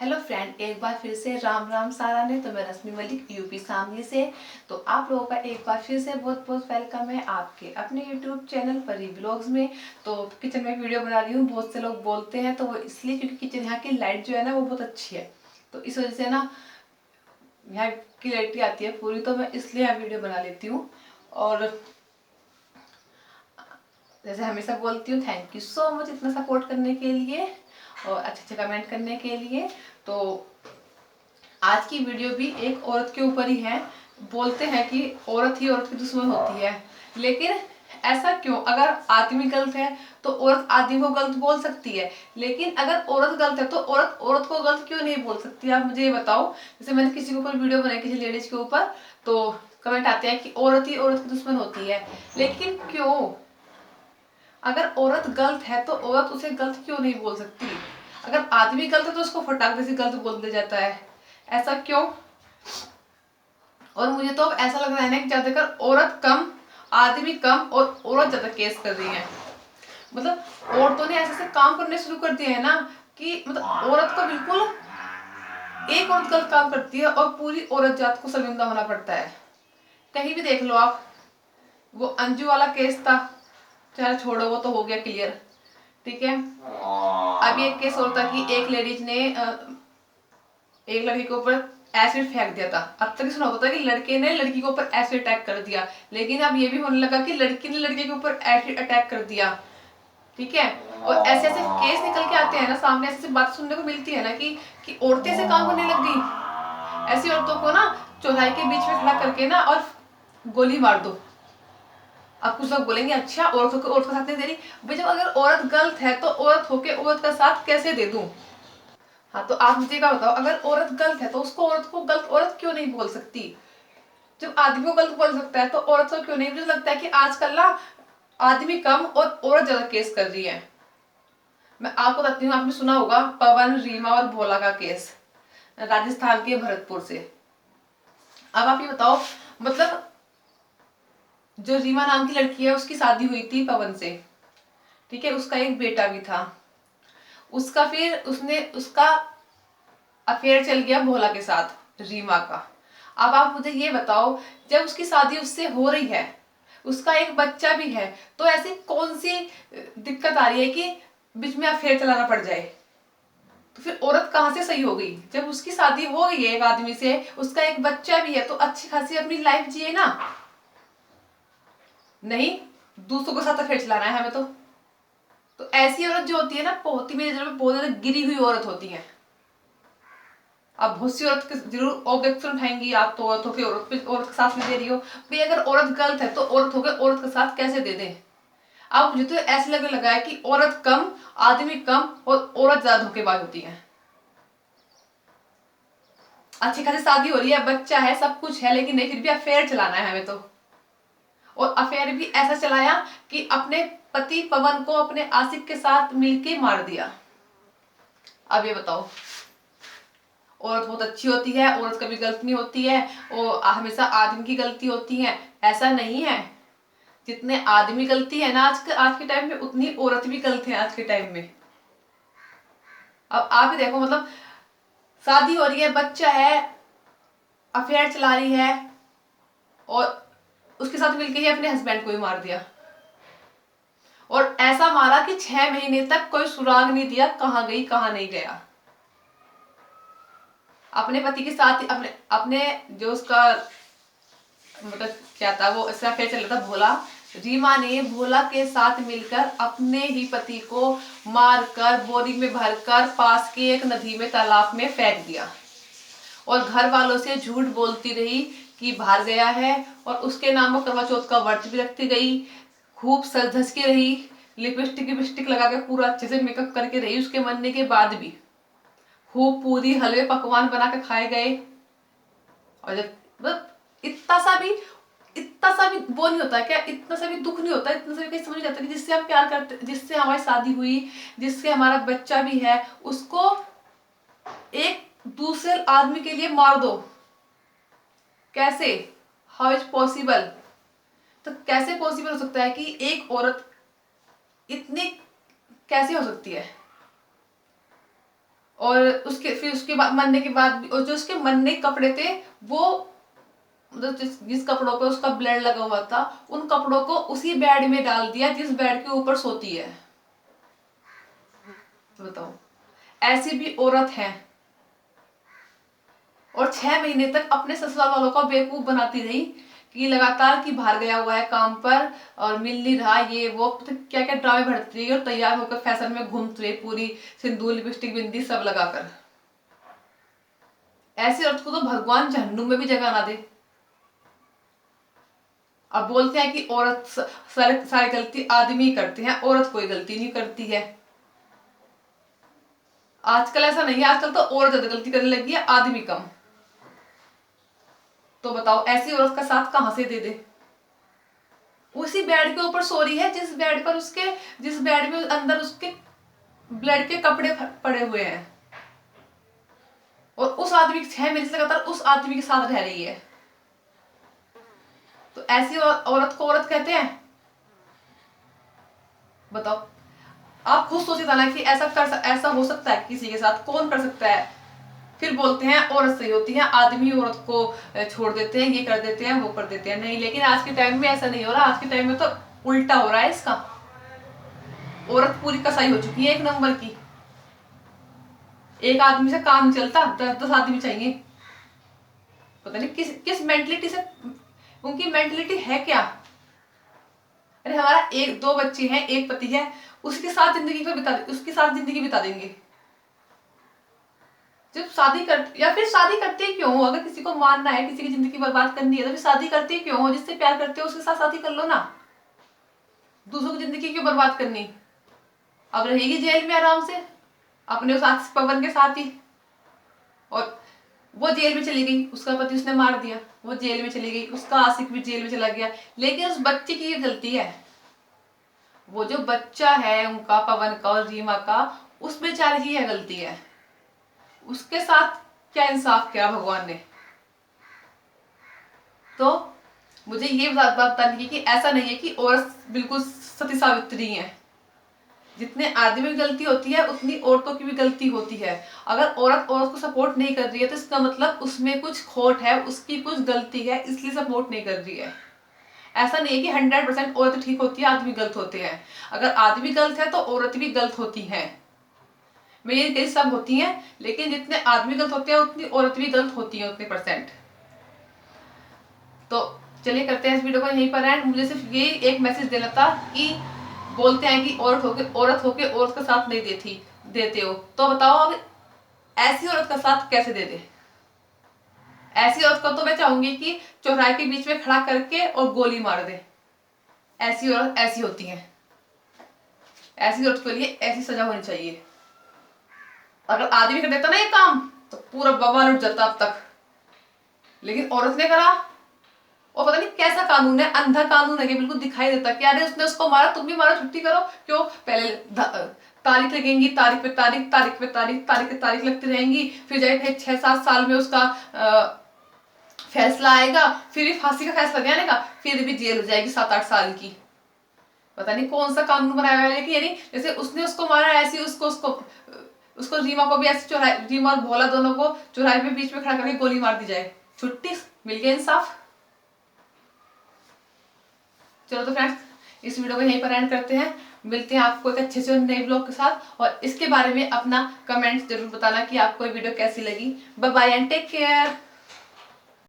Hello friend, एक बार फिर से राम राम सारा ने। तो मैं रश्मि मलिक यूपी शामली से। तो आप लोगों का एक बार फिर से बहुत बहुत वेलकम है आपके अपने यूट्यूब चैनल परी ब्लॉग्स में। तो किचन में वीडियो बना रही हूँ। बहुत से लोग बोलते हैं तो वो इसलिए क्योंकि किचन यहाँ की लाइट जो है ना वो बहुत अच्छी है, तो इस वजह से ना यहाँ क्लियरिटी आती है पूरी, तो मैं इसलिए यहाँ वीडियो बना लेती हूँ। और जैसे हमेशा बोलती हूँ, थैंक यू सो मच इतना सपोर्ट करने के लिए और अच्छे अच्छे कमेंट करने के लिए। तो आज की वीडियो भी एक औरत के ऊपर ही है। बोलते हैं कि औरत ही औरत की दुश्मन होती है, लेकिन ऐसा क्यों? अगर आदमी गलत है तो औरत आदमी को गलत बोल सकती है, लेकिन अगर औरत गलत है तो औरत औरत को गलत क्यों नहीं बोल सकती? आप मुझे ये बताओ। जैसे मैंने किसी के ऊपर वीडियो बनाई, किसी लेडीज के ऊपर, तो कमेंट आते हैं कि औरत ही औरत की दुश्मन होती है, लेकिन क्यों? अगर औरत गलत है तो औरत उसे गलत क्यों नहीं बोल सकती? अगर आदमी गलत है तो उसको फटाक से गलत बोल दिया जाता है, ऐसा क्यों? और मुझे तो अब ऐसा लग रहा है ना कि ज्यादातर औरत कम, आदमी कम और औरत ज्यादा केस कर रही है। मतलब औरतों ने ऐसे ऐसे काम करने शुरू कर दिए है ना कि मतलब औरत को बिल्कुल, एक औरत गलत काम करती है और पूरी औरत जात को शर्मिंदा होना पड़ता है। कहीं भी देख लो आप, वो अंजू वाला केस था, चलो छोड़ो, वो तो हो गया क्लियर, ठीक है। अभी एक केस और था कि एक लेडीज ने एक लड़की के ऊपर एसिड फेंक दिया था। अब तक सुना होता था कि लड़के ने लड़की के ऊपर एसिड अटैक कर दिया, लेकिन अब ये भी होने लगा कि लड़की ने लड़के के ऊपर एसिड अटैक कर दिया, ठीक है। और ऐसे ऐसे केस निकल के आते हैं ना सामने, ऐसे बात सुनने को मिलती है ना कि औरतें से काम करने लग गई। ऐसी औरतों को ना चौराहे के बीच में खड़ा करके ना और गोली मार दो। अब कुछ लोग बोलेंगे अच्छा औरतों को औरत का साथ नहीं दे रही। भाई जब अगर औरत गलत है तो औरत होके औरत का साथ कैसे दे दूं? हाँ, तो आप मुझे क्या बताओ, अगर औरत गलत है तो उसको औरत को गलत औरत क्यों नहीं बोल सकती? जब आदमी को गलत बोल सकता है तो औरत को क्यों नहीं? मुझे लगता है कि आजकल ना आदमी कम और औरत ज्यादा केस कर रही है। मैं आपको बताती हूँ, आपने सुना होगा पवन, रीमा और भोला का केस, राजस्थान के भरतपुर से। अब आप ये बताओ, मतलब जो रीमा नाम की लड़की है उसकी शादी हुई थी पवन से, ठीक है। उसका एक बेटा भी था। उसका फिर उसका अफेयर चल गया भोला के साथ, रीमा का। अब आप मुझे ये बताओ, जब उसकी शादी उससे हो रही है, उसका एक बच्चा भी है, तो ऐसी कौन सी दिक्कत आ रही है कि बीच में अफेयर चलाना पड़ जाए? तो फिर औरत कहाँ से सही हो गई? जब उसकी शादी हो गई है एक आदमी से, उसका एक बच्चा भी है, तो अच्छी खासी अपनी लाइफ जिए ना। नहीं, दूसरों के साथ अफेयर चलाना है हमें तो ऐसी औरत जो होती है ना, होती मेरी नजर में बहुत ज्यादा गिरी हुई औरत होती है। अब बहुत सी औरत जरूर ऑब्जेक्शन उठाएंगी, आप तो औरत होकर औरत पे औरत का साथ में दे रही हो। भाई अगर औरत गलत है तो औरत होकर औरत का साथ कैसे दे दे? अब मुझे तो ऐसे लगने लगा है कि औरत कम, आदमी कम और औरत ज्यादा धोखेबाज होती है। अच्छी खासी शादी हो रही है, बच्चा है, सब कुछ है, लेकिन नहीं, फिर भी अफेयर चलाना है हमें तो। और अफेयर भी ऐसा चलाया कि अपने पति पवन को अपने आशिक के साथ मिलके मार दिया। अब ये बताओ, औरत बहुत अच्छी होती है, औरत कभी गलत नहीं होती है, और हमेशा आदमी की गलती होती है? ऐसा नहीं है। जितने आदमी गलती है ना आज के टाइम में, उतनी औरत भी गलत है आज के टाइम में। अब आप ही देखो, मतलब शादी हो रही है, बच्चा है, अफेयर चला रही है, और उसके साथ मिलकर ही अपने हस्बैंड को ही मार दिया। और ऐसा मारा कि 6 महीने तक कोई सुराग नहीं दिया, कहाँ गई कहाँ नहीं गया। अपने पति के साथ, अपने अपने जो उसका मतलब क्या था, वो इसका अफेयर चल रहा था भोला, रीमा ने भोला के साथ मिलकर अपने ही पति को मारकर बोरी में भरकर पास के एक नदी में, तालाब में फेंक दिया। और घर वालों से झूठ बोलती रही कि बाहर गया है, और उसके नाम पर करवा चौथ का व्रत भी रखती गई। खूब सज धज के रही, लिपस्टिक विपस्टिक लगा के पूरा अच्छे से मेकअप करके रही। उसके मरने के बाद भी खूब पूरी हलवे पकवान बना के खाए गए। और जब मतलब इतना सा भी वो नहीं होता क्या, इतना सा भी दुख नहीं होता, इतना सा भी कहीं समझ नहीं आता कि जिससे हम प्यार करते, जिससे हमारी शादी हुई, जिससे हमारा बच्चा भी है, उसको एक दूसरे आदमी के लिए मार दो? कैसे? How is possible? तो कैसे पॉसिबल हो सकता है कि एक औरत इतनी कैसे हो सकती है? और फिर उसके बाद मरने के बाद और जो उसके मरने के कपड़े थे वो मतलब जिस कपड़ों पे उसका ब्लड लगा हुआ था उन कपड़ों को उसी बेड में डाल दिया जिस बेड के ऊपर सोती है। बताओ, ऐसी भी औरत है और 6 महीने तक अपने ससुराल वालों का बेवकूफ बनाती रही कि लगातार कि बाहर गया हुआ है काम पर और मिल नहीं रहा, ये वो तो क्या क्या ड्रामे भरती रही और तैयार होकर फैशन में घूमती रही पूरी सिंदूर लिपस्टिक बिंदी सब लगाकर। ऐसी औरत को तो भगवान जहन्नुम में भी जगह ना दे। अब बोलते हैं कि औरत सारी गलती आदमी करते हैं, औरत कोई गलती नहीं करती है। आजकल ऐसा नहीं है, आजकल तो औरत ज्यादा गलती करने लगी है, आदमी कम। तो बताओ ऐसी औरत का साथ कहां से दे दे। उसी बेड के ऊपर सो रही है जिस बेड में अंदर उसके ब्लड के कपड़े पड़े हुए हैं और उस आदमी 6 महीने से लगातार उस आदमी के साथ रह रही है। तो ऐसी औरत को औरत कहते हैं? बताओ, आप खुद सोचिए था ना कि ऐसा हो सकता है किसी के साथ? कौन कर सकता है? फिर बोलते हैं औरत सही होती है, आदमी औरत को छोड़ देते हैं, ये कर देते हैं वो कर देते हैं। नहीं, लेकिन आज के टाइम में ऐसा नहीं हो रहा। आज के टाइम में तो उल्टा हो रहा है इसका। औरत पूरी कसाई हो चुकी है, एक नंबर की। एक आदमी से काम नहीं चलता, 10 आदमी चाहिए। पता नहीं किस मेंटलिटी से, उनकी मेंटलिटी है क्या? अरे हमारा एक 2 बच्चे हैं, एक पति है, उसके साथ जिंदगी बिता देंगे। जब शादी कर या फिर शादी करते क्यों हो? अगर किसी को मारना है, किसी की जिंदगी बर्बाद करनी है तो फिर शादी करते क्यों हो? जिससे प्यार करते हो उसके साथ शादी कर लो ना। दूसरों की जिंदगी क्यों बर्बाद करनी? अब रहेगी जेल में आराम से अपने उस आशिक पवन के साथ ही। और वो जेल में चली गई, उसका पति उसने मार दिया, वो जेल में चली गई, उसका आशिक भी जेल में चला गया। लेकिन उस बच्चे की ये गलती है। वो जो बच्चा है उनका, पवन का और रीमा का, उस बेचारे की है गलती है। उसके साथ क्या इंसाफ किया भगवान ने। तो मुझे ये बात बतानी है कि ऐसा नहीं है कि औरत बिल्कुल सती सावित्री है। जितने आदमी की गलती होती है उतनी औरतों की भी गलती होती है। अगर औरत को सपोर्ट नहीं कर रही है तो इसका मतलब उसमें कुछ खोट है, उसकी कुछ गलती है, इसलिए सपोर्ट नहीं कर रही है। ऐसा नहीं है कि 100% औरत ठीक होती है, आदमी गलत होते हैं। अगर आदमी गलत है तो औरत भी गलत होती है। मैं ये कही सब होती हैं, लेकिन जितने आदमी गलत होते हैं उतनी औरत भी गलत होती है, उतने %। तो चलिए करते हैं इस वीडियो को यहीं पर एंड। मुझे सिर्फ ये एक मैसेज देना था कि बोलते हैं कि औरत होके औरत का साथ नहीं देते हो, तो बताओ अब ऐसी औरत का साथ कैसे दे दे? ऐसी औरत को तो मैं चाहूंगी कि चौराहे के बीच में खड़ा करके और गोली मार दे। ऐसी औरत ऐसी होती है। ऐसी औरत के लिए ऐसी सजा होनी चाहिए। अगर आदमी कर देता ना ये काम तो पूरा बवाल उठ जाता अब तक, लेकिन औरत ने करा। और पता नहीं कैसा कानून है, अंधा कानून है कि बिल्कुल दिखाई देता कि अरे उसने उसको मारा, तुम भी मारो, छुट्टी करो। क्यों? पहले तारीख लगेंगी, तारीख पे तारीख, तारीख पे तारीख, तारीख पे तारीख लगती रहेंगी। फिर जाके 6-7 साल में उसका फैसला आएगा, फिर भी फांसी का फैसला देने का, फिर भी जेल हो जाएगी 7-8 साल की। पता नहीं कौन सा कानून बनाया हुआ है कि यानी जैसे उसने उसको मारा ऐसी उसको रीमा को भी ऐसे चौराहे, रीमा और भोला दोनों को चौराहे पे बीच में खड़ा करके गोली मार दी जाए। छुट्टी, मिल गया इंसाफ। चलो तो फ्रेंड्स, इस वीडियो को यहीं पर एंड करते हैं। मिलते हैं आपको एक अच्छे से नए ब्लॉग के साथ, और इसके बारे में अपना कमेंट्स जरूर बताना कि आपको ये वीडियो कैसी लगी। Bye bye and take care.